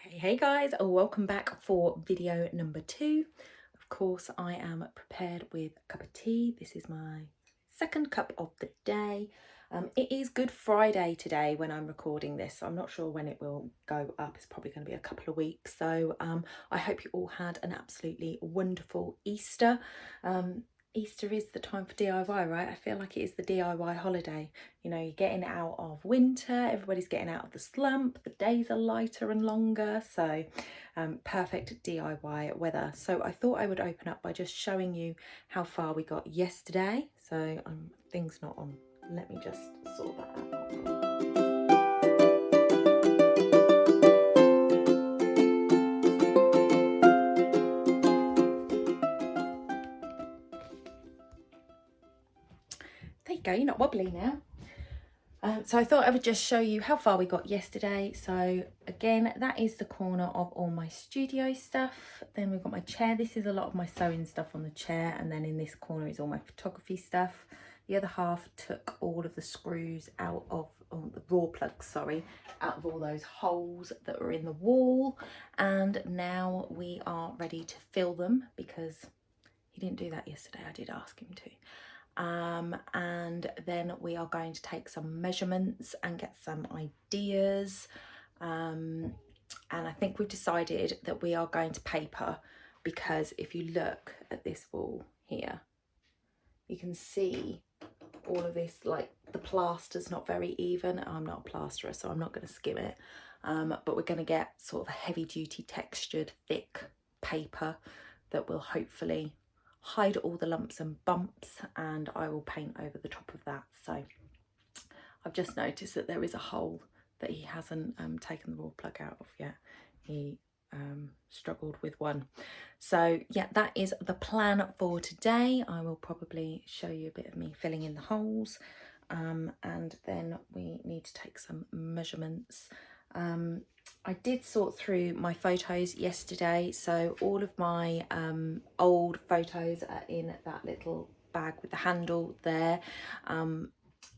Hey guys, welcome back for video number 2. Of course, I am prepared with a cup of tea. This is my second cup of the day. It is Good Friday today when I'm recording this. I'm not sure when it will go up. It's probably going to be a couple of weeks. So I hope you all had an absolutely wonderful Easter. Easter is the time for DIY, right? I feel like it is the DIY holiday. You know, you're getting out of winter, everybody's getting out of the slump, the days are lighter and longer, so perfect DIY weather. So I thought I would open up by just showing you how far we got yesterday. So things not on. Let me just sort that out. There you go, you're not wobbly now. So I thought I would just show you how far we got yesterday. So again, that is the corner of all my studio stuff. Then we've got my chair. This is a lot of my sewing stuff on the chair. And then in this corner is all my photography stuff. The other half took all of the screws out of, the raw plugs, sorry, out of all those holes that were in the wall. And now we are ready to fill them because he didn't do that yesterday. I did ask him to. And then we are going to take some measurements and get some ideas, and I think we've decided that we are going to paper, because if you look at this wall here, you can see all of this, like the plaster's not very even. I'm not a plasterer, so I'm not going to skim it, but we're going to get sort of a heavy duty textured thick paper that will hopefully hide all the lumps and bumps, and I will paint over the top of that. So I've just noticed that there is a hole that he hasn't taken the raw plug out of yet. He struggled with one. So yeah, that is the plan for today. I will probably show you a bit of me filling in the holes, and then we need to take some measurements. I did sort through my photos yesterday, so all of my old photos are in that little bag with the handle there, and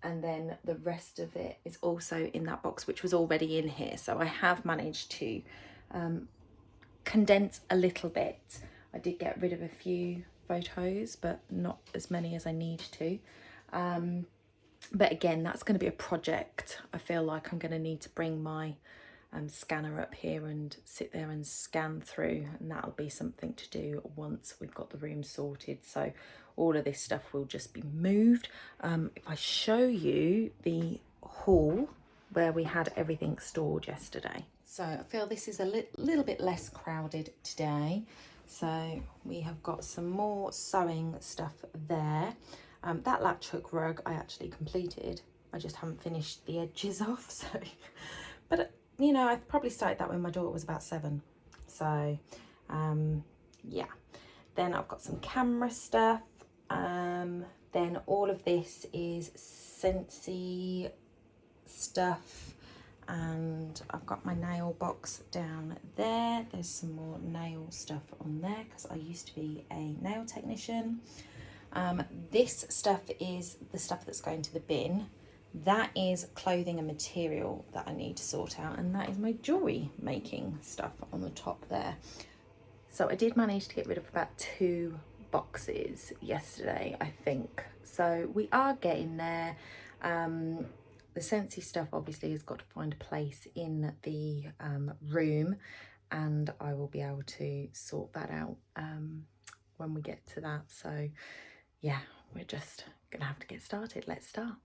then the rest of it is also in that box, which was already in here. So I have managed to condense a little bit. I did get rid of a few photos, but not as many as I need to. But again, that's going to be a project. I feel like I'm going to need to bring my scanner up here and sit there and scan through, and that'll be something to do once we've got the room sorted. So all of this stuff will just be moved. If I show you the hall where we had everything stored yesterday, so I feel this is a little bit less crowded today. So we have got some more sewing stuff there. That latch hook rug I actually completed. I just haven't finished the edges off. So, but you know, I probably started that when my daughter was about 7. So yeah, then I've got some camera stuff. Then all of this is Scentsy stuff, and I've got my nail box down there. There's some more nail stuff on there because I used to be a nail technician. This stuff is the stuff that's going to the bin. That is clothing and material that I need to sort out, and that is my jewelry making stuff on the top there. So I did manage to get rid of about 2 boxes yesterday, I think. So we are getting there. The Scentsy stuff obviously has got to find a place in the room, and I will be able to sort that out when we get to that. So yeah, we're just gonna have to get started. Let's start.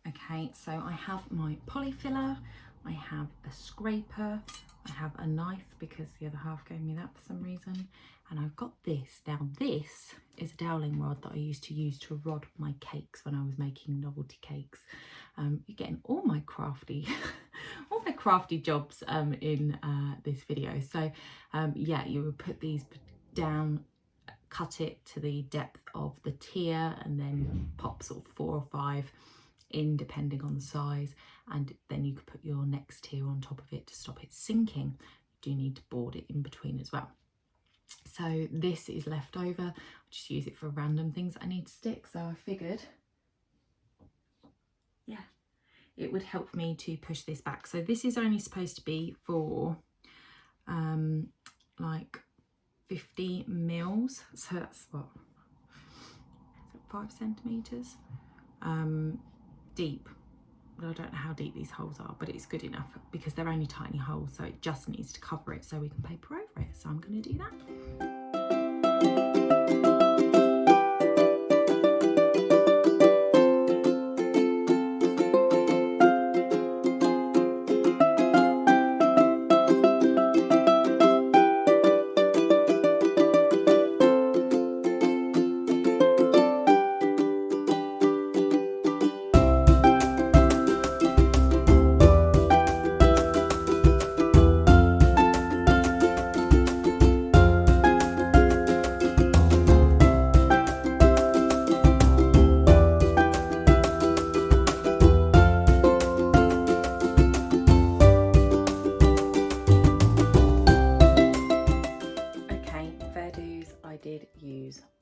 Okay, so I have my polyfiller, I have a scraper, I have a knife because the other half gave me that for some reason, and I've got this. Now this is a doweling rod that I used to use to rod my cakes when I was making novelty cakes. You're getting all my crafty all my crafty jobs in this video. So yeah, you would put these down, cut it to the depth of the tier, and then pop sort of 4 or 5 in depending on the size, and then you could put your next tier on top of it to stop it sinking. You do need to board it in between as well. So this is left over. I just use it for random things I need to stick. So I figured, yeah, it would help me to push this back. So this is only supposed to be for like 50 mils. So that's what, 5 centimeters deep. Well, I don't know how deep these holes are, but it's good enough because they're only tiny holes, so it just needs to cover it so we can paper over it. So I'm going to do that.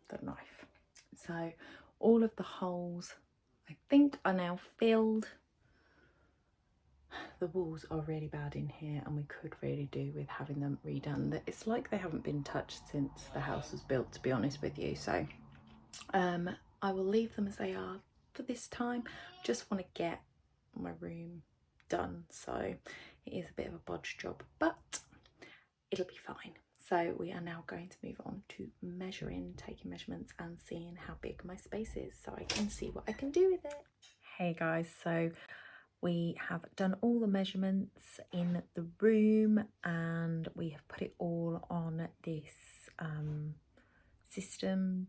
The knife. So all of the holes I think are now filled. The walls are really bad in here and we could really do with having them redone. It's like they haven't been touched since the house was built, to be honest with you. So I will leave them as they are for this time. Just want to get my room done, so it is a bit of a bodge job, but it'll be fine. So we are now going to move on to measuring, taking measurements and seeing how big my space is so I can see what I can do with it. Hey guys, so we have done all the measurements in the room and we have put it all on this system,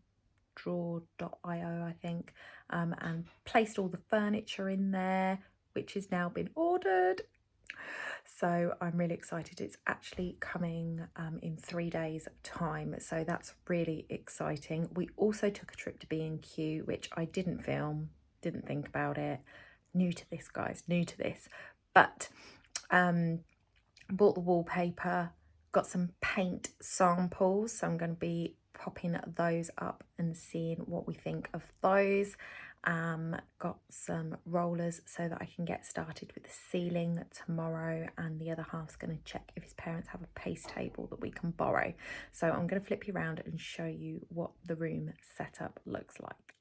drawer.io I think, and placed all the furniture in there, which has now been ordered. So I'm really excited. It's actually coming in 3 days time, so that's really exciting. We also took a trip to B&Q, which I didn't film, didn't think about it. New to this, guys, new to this. But bought the wallpaper, got some paint samples, so I'm going to be popping those up and seeing what we think of those. Got some rollers so that I can get started with the ceiling tomorrow, and the other half's going to check if his parents have a paste table that we can borrow. So I'm going to flip you around and show you what the room setup looks like.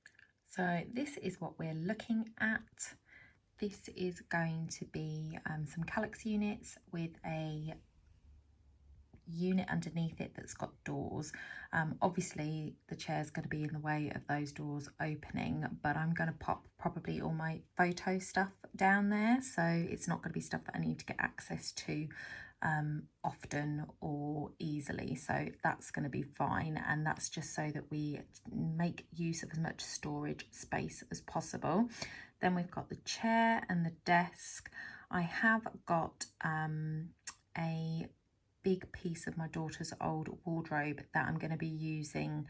So this is what we're looking at. This is going to be some Kallax units with a unit underneath it that's got doors. Obviously the chair's going to be in the way of those doors opening, but I'm going to pop probably all my photo stuff down there, so it's not going to be stuff that I need to get access to often or easily, so that's going to be fine. And that's just so that we make use of as much storage space as possible. Then we've got the chair and the desk. I have got a big piece of my daughter's old wardrobe that I'm going to be using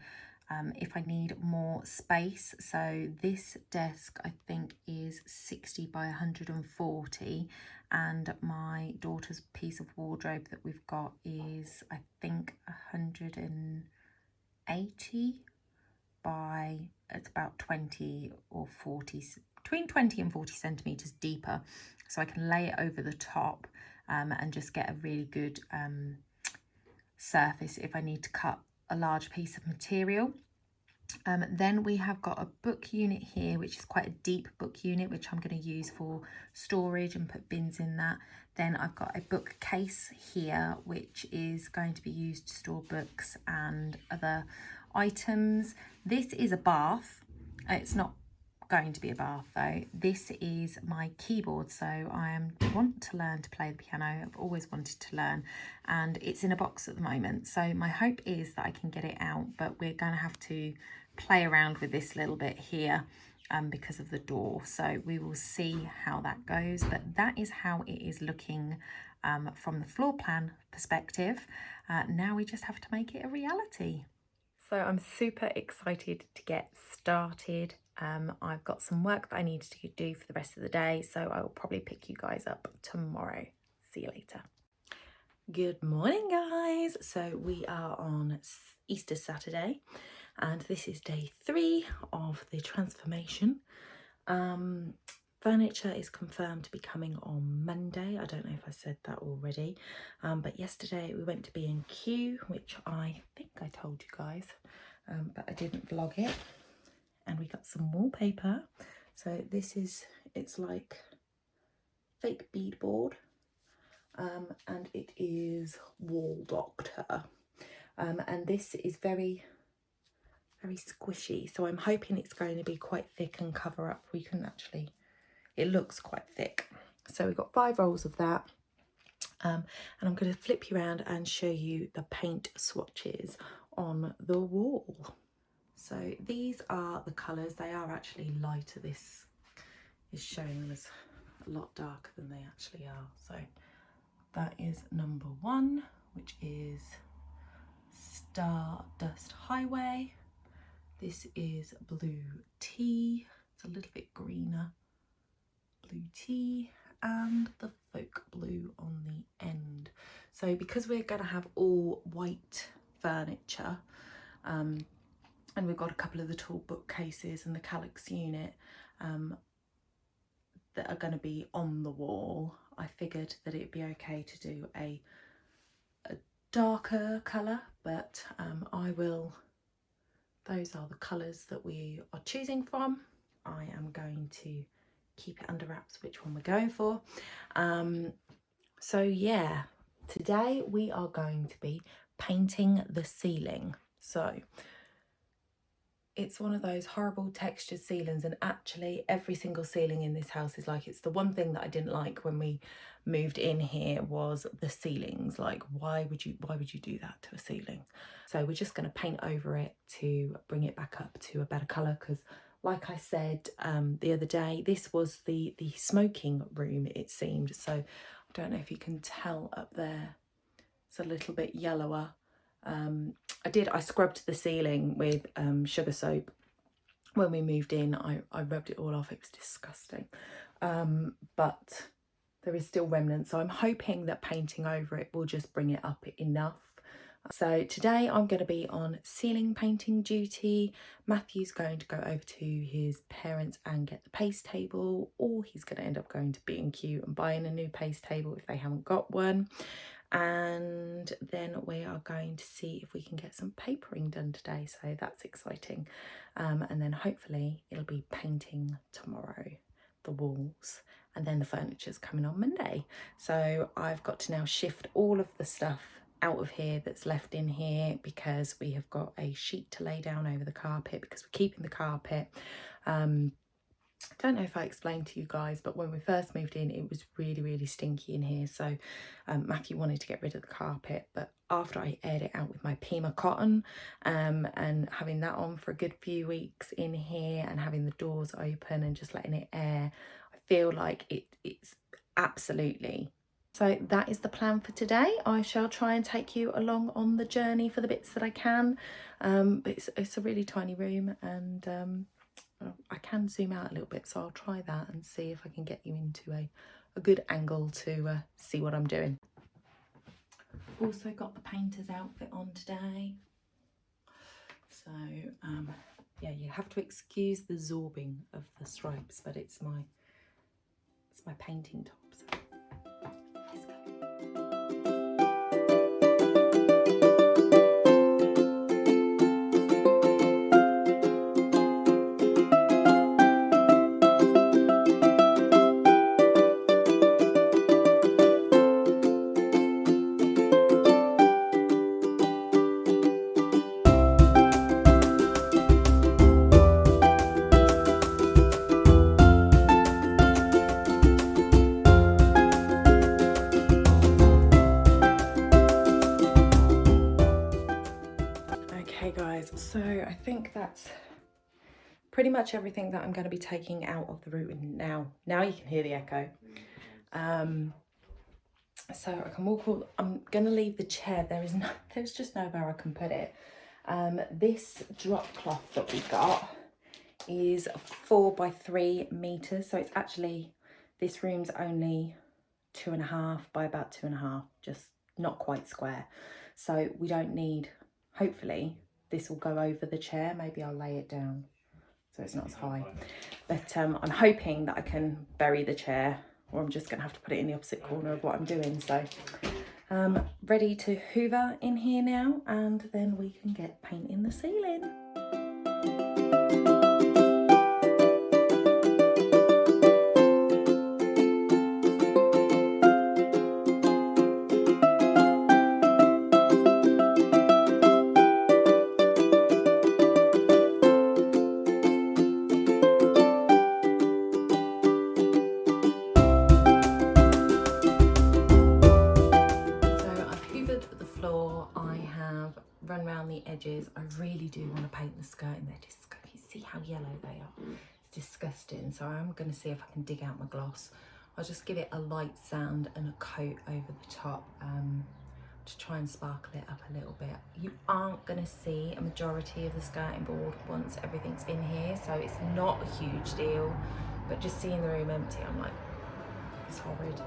if I need more space. So this desk I think is 60 by 140, and my daughter's piece of wardrobe that we've got is I think 180 by, it's about 20 or 40, between 20 and 40 centimeters deeper, so I can lay it over the top and just get a really good surface if I need to cut a large piece of material. Then we have got a book unit here, which is quite a deep book unit, which I'm going to use for storage and put bins in that. Then I've got a bookcase here, which is going to be used to store books and other items. This is a bath. It's not going to be a bath though. This is my keyboard, so I want to learn to play the piano. I've always wanted to learn, and it's in a box at the moment, so my hope is that I can get it out, but we're going to have to play around with this little bit here because of the door, so we will see how that goes. But that is how it is looking from the floor plan perspective. Now we just have to make it a reality. So I'm super excited to get started. I've got some work that I need to do for the rest of the day, so I will probably pick you guys up tomorrow. See you later. Good morning, guys. So we are on Easter Saturday and this is day 3 of the transformation. Furniture is confirmed to be coming on Monday. I don't know if I said that already, but yesterday we went to B&Q, which I think I told you guys, but I didn't vlog it, and we got some wallpaper. So this is, it's like fake beadboard. And it is Wall Doctor, and this is very squishy, so I'm hoping it's going to be quite thick and cover up. We can actually, it looks quite thick. So we've got 5 rolls of that, and I'm going to flip you around and show you the paint swatches on the wall. So these are the colours. They are actually lighter. This is showing them as a lot darker than they actually are. So that is number 1, which is Stardust Highway. This is Blue Tea. It's a little bit greener. Blue Tea, and the Folk Blue on the end. So because we're going to have all white furniture, and we've got a couple of the tall bookcases and the Kallax unit that are going to be on the wall, I figured that it'd be okay to do a darker colour, but those are the colours that we are choosing from. I am going to keep it under wraps which one we're going for. So yeah, today we are going to be painting the ceiling. So it's one of those horrible textured ceilings, and actually every single ceiling in this house is like, it's the one thing that I didn't like when we moved in here was the ceilings. Like, why would you do that to a ceiling? So we're just going to paint over it to bring it back up to a better colour, because like I said the other day, this was the smoking room, it seemed. So I don't know if you can tell up there, it's a little bit yellower. I scrubbed the ceiling with sugar soap when we moved in. I rubbed it all off. It was disgusting, but there is still remnants, so I'm hoping that painting over it will just bring it up enough. So today I'm going to be on ceiling painting duty. Matthew's going to go over to his parents and get the paste table, or he's going to end up going to B&Q and buying a new paste table if they haven't got one. And then we are going to see if we can get some papering done today, so that's exciting. And then hopefully it'll be painting tomorrow, the walls, and then the furniture's coming on Monday. So I've got to now shift all of the stuff out of here that's left in here, because we have got a sheet to lay down over the carpet, because we're keeping the carpet. I don't know if I explained to you guys, but when we first moved in, it was really stinky in here. So Matthew wanted to get rid of the carpet, but after I aired it out with my Pima cotton and having that on for a good few weeks in here, and having the doors open and just letting it air, I feel like it's absolutely. So that is the plan for today. I shall try and take you along on the journey for the bits that I can. But it's a really tiny room, and I can zoom out a little bit, so I'll try that and see if I can get you into a good angle to see what I'm doing. Also got the painter's outfit on today. So yeah, you have to excuse the zorbing of the stripes, but it's my painting top. So let's go. So I think that's pretty much everything that I'm going to be taking out of the room now. Now you can hear the echo. So I can walk all. I'm going to leave the chair. There's just nowhere I can put it. This drop cloth that we got is 4 by 3 meters. So it's actually, this room's only 2.5 by about 2.5, just not quite square. So we don't need, hopefully this will go over the chair. Maybe I'll lay it down so it's not as high. But I'm hoping that I can bury the chair, or I'm just gonna have to put it in the opposite corner of what I'm doing. So ready to hoover in here now, and then we can get painting the ceiling. Run around the edges. I really do want to paint the skirting. They're just, you see how yellow they are? It's disgusting. So I'm going to see if I can dig out my gloss. I'll just give it a light sand and a coat over the top to try and sparkle it up a little bit. You aren't going to see a majority of the skirting board once everything's in here, so it's not a huge deal, but just seeing the room empty, I'm like, it's horrid.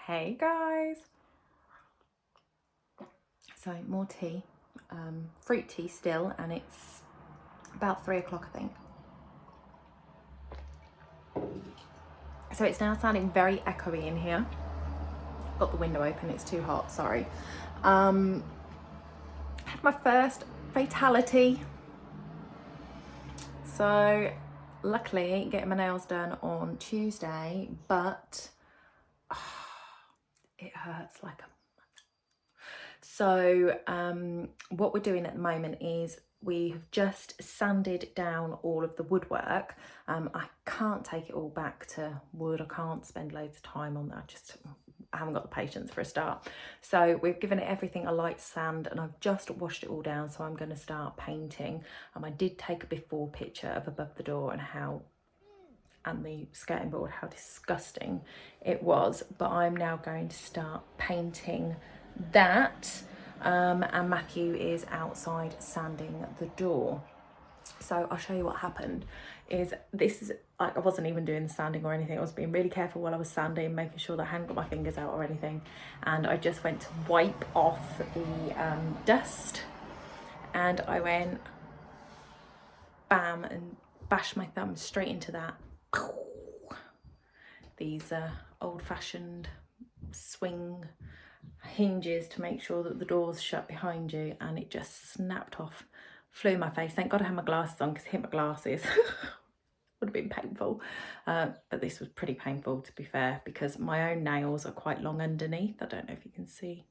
Hey guys, so more tea, fruit tea still, and it's about 3 o'clock I think. So it's now sounding very echoey in here. Got the window open, it's too hot, sorry. Had my first fatality. So luckily getting my nails done on Tuesday, but it hurts like a... So what we're doing at the moment is we have just sanded down all of the woodwork. I can't take it all back to wood. I can't spend loads of time on that. I haven't got the patience for a start. So we've given it everything a light sand, and I've just washed it all down. So I'm going to start painting. I did take a before picture of above the door and the skirting board, how disgusting it was, but I'm now going to start painting that, and Matthew is outside sanding the door. So I'll show you what happened. This is like, I wasn't even doing the sanding or anything. I was being really careful while I was sanding, making sure that I hadn't got my fingers out or anything, and I just went to wipe off the dust, and I went bam and bashed my thumb straight into that. These old-fashioned swing hinges to make sure that the door's shut behind you, and it just snapped off, flew in my face. Thank God I had my glasses on, because it hit my glasses. Would have been painful, but this was pretty painful, to be fair, because my own nails are quite long underneath. I don't know if you can see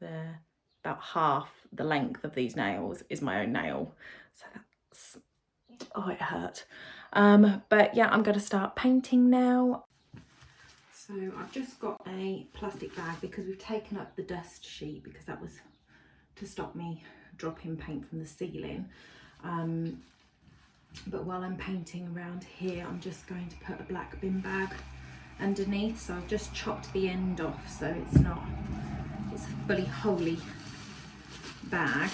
there, about half the length of these nails is my own nail, so that's, oh, it hurt. But yeah, I'm going to start painting now. So I've just got a plastic bag because we've taken up the dust sheet, because that was to stop me dropping paint from the ceiling. But while I'm painting around here, I'm just going to put a black bin bag underneath, so I've just chopped the end off so it's a fully holy bag.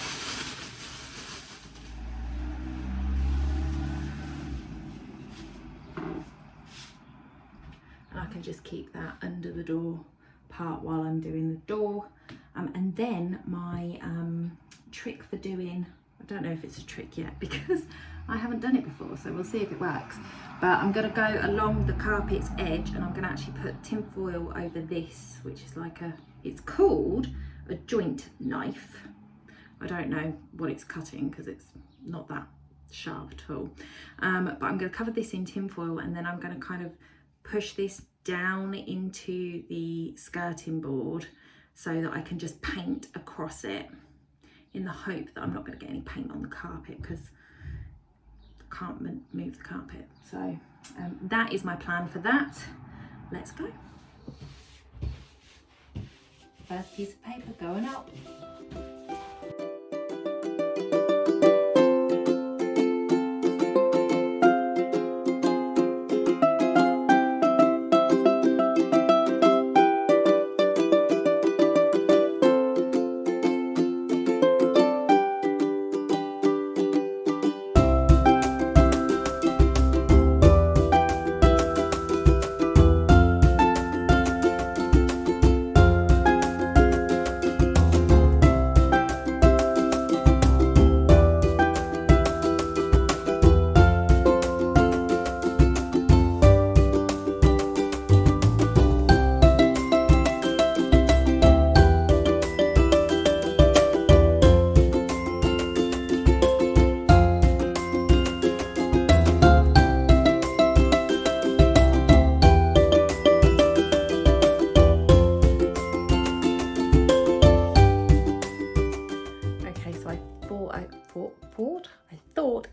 And I can just keep that under the door part while I'm doing the door. And then my trick for doing, I don't know if it's a trick yet because I haven't done it before, so we'll see if it works. But I'm going to go along the carpet's edge and I'm going to actually put tin foil over this, which is like it's called a joint knife. I don't know what it's cutting because it's not that sharp at all. But I'm going to cover this in tin foil and then I'm going to kind of push this down into the skirting board so that I can just paint across it, in the hope that I'm not going to get any paint on the carpet because I can't move the carpet. So that is my plan for that. Let's go. First piece of paper going up.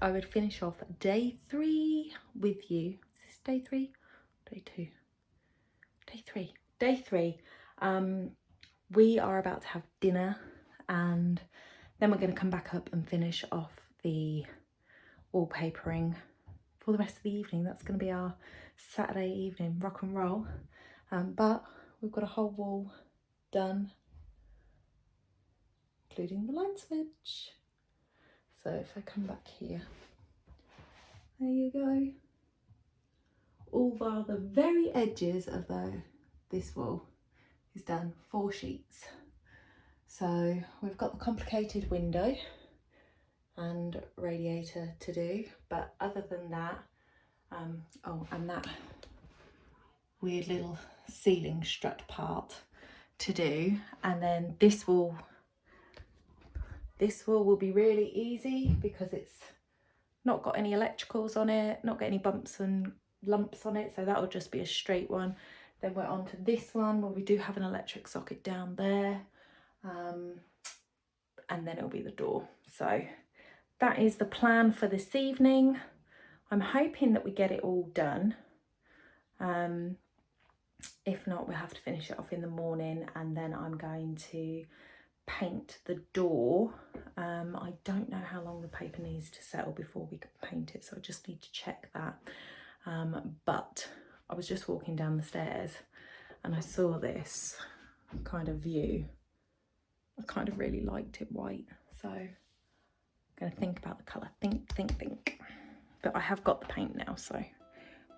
I would finish off day 3 with you. Is this day 3? Day 2? Day 3. Day 3. We are about to have dinner and then we're going to come back up and finish off the wallpapering for the rest of the evening. That's going to be our Saturday evening rock and roll. But we've got a whole wall done, including the light switch. So if I come back here, there you go. All bar the very edges of this wall is done, 4 sheets. So we've got the complicated window and radiator to do, but other than that, oh, and that weird little ceiling strut part to do, and then this wall will be really easy because it's not got any electricals on it, not got any bumps and lumps on it, so that will just be a straight one. Then we're on to this one where we do have an electric socket down there, and then it'll be the door. So that is the plan for this evening. I'm hoping that we get it all done. If not, we'll have to finish it off in the morning, and then I'm going to paint the door. I don't know how long the paper needs to settle before we can paint it, so I just need to check that. But I was just walking down the stairs and I saw this kind of view. I kind of really liked it white, so I'm going to think about the colour. Think. But I have got the paint now, so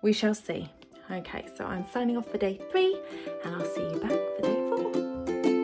we shall see. Okay, so I'm signing off for day 3 and I'll see you back for day 4.